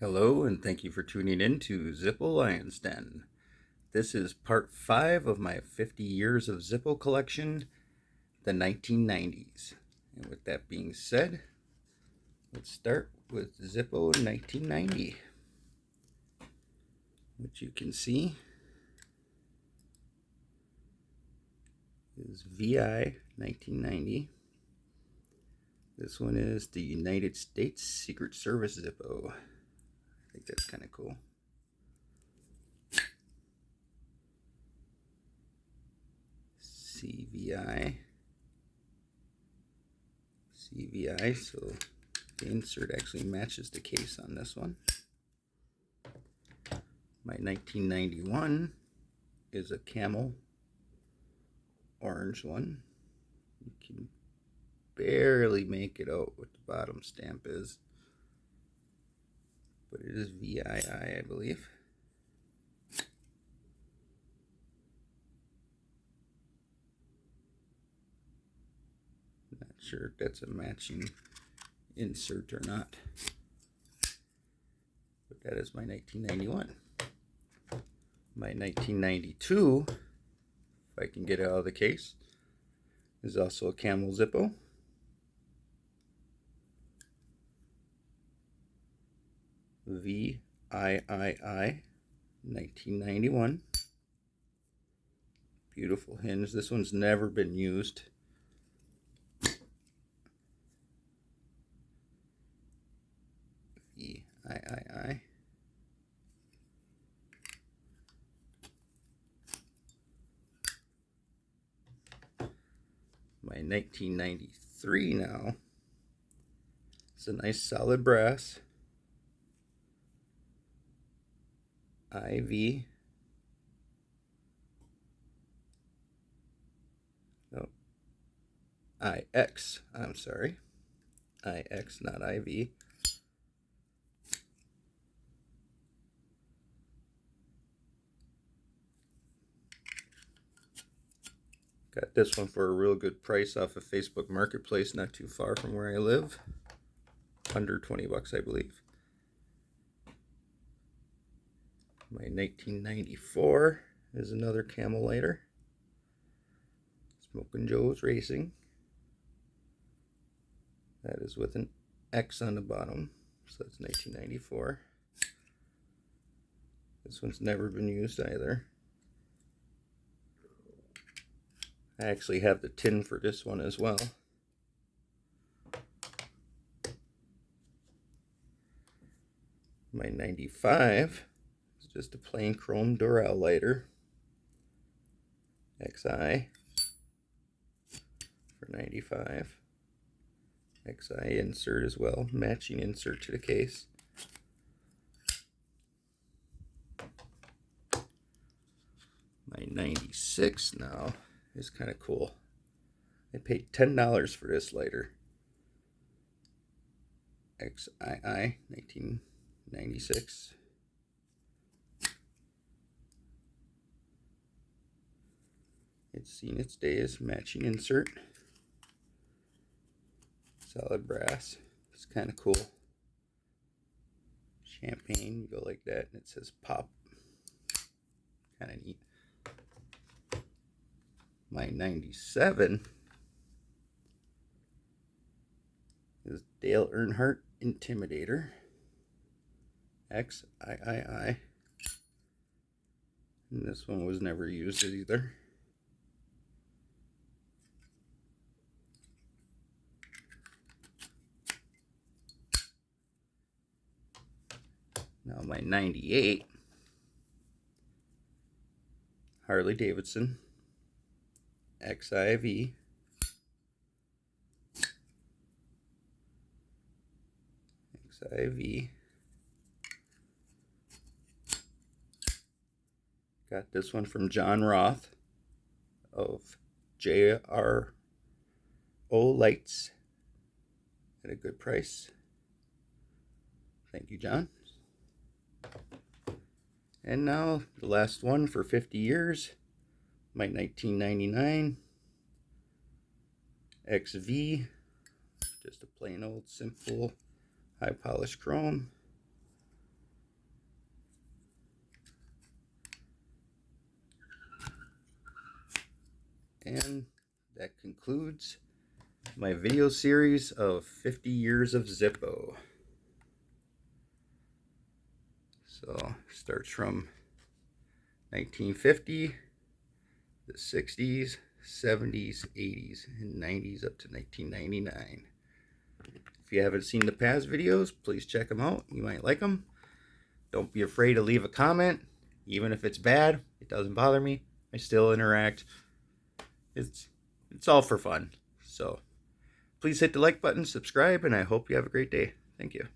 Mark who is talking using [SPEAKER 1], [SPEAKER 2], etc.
[SPEAKER 1] Hello, and thank you for tuning in to Zippo Lion's Den. This is part 5 of my 50 years of Zippo collection, the 1990s. And with that being said, let's start with Zippo 1990, which you can see is VI 1990. This one is the United States Secret Service Zippo. I think that's kind of cool. CVI, so the insert actually matches the case on this one. My 1991 is a camel orange one. You can barely make it out what the bottom stamp is, but it is VII, I believe. Not sure if that's a matching insert or not, but that is my 1991. My 1992, if I can get it out of the case, is also a camel Zippo. VIII 1991. Beautiful hinge. This one's never been used. VIII. My 1993 now. It's a nice solid brass. IV. No. IX. I'm sorry. IX, not IV. Got this one for a real good price off of Facebook Marketplace, not too far from where I live. Under 20 bucks, I believe. My 1994 is another Camel lighter. Smokin' Joe's Racing. That is with an X on the bottom, so that's 1994. This one's never been used either. I actually have the tin for this one as well. My 95 is just a plain chrome Doral lighter. XI for 95. XI insert as well, matching insert to the case. My 96 now is kind of cool. I paid $10 for this lighter. XII 1996. It's seen its days, matching insert. Solid brass. It's kind of cool. Champagne, you go like that, and it says pop. Kind of neat. My 97 is Dale Earnhardt Intimidator. XIII. And this one was never used either. Now my 98 Harley Davidson XIV. XIV. Got this one from John Roth of JRO Lights at a good price. Thank you, John. And now the last one for 50 years, my 1999 XV, just a plain old simple high polished chrome. And that concludes my video series of 50 years of Zippo. So starts from 1950, the 60s, 70s, 80s, and 90s up to 1999. If you haven't seen the past videos, please check them out. You might like them. Don't be afraid to leave a comment. Even if it's bad, it doesn't bother me. I still interact. It's all for fun. So please hit the like button, subscribe, and I hope you have a great day. Thank you.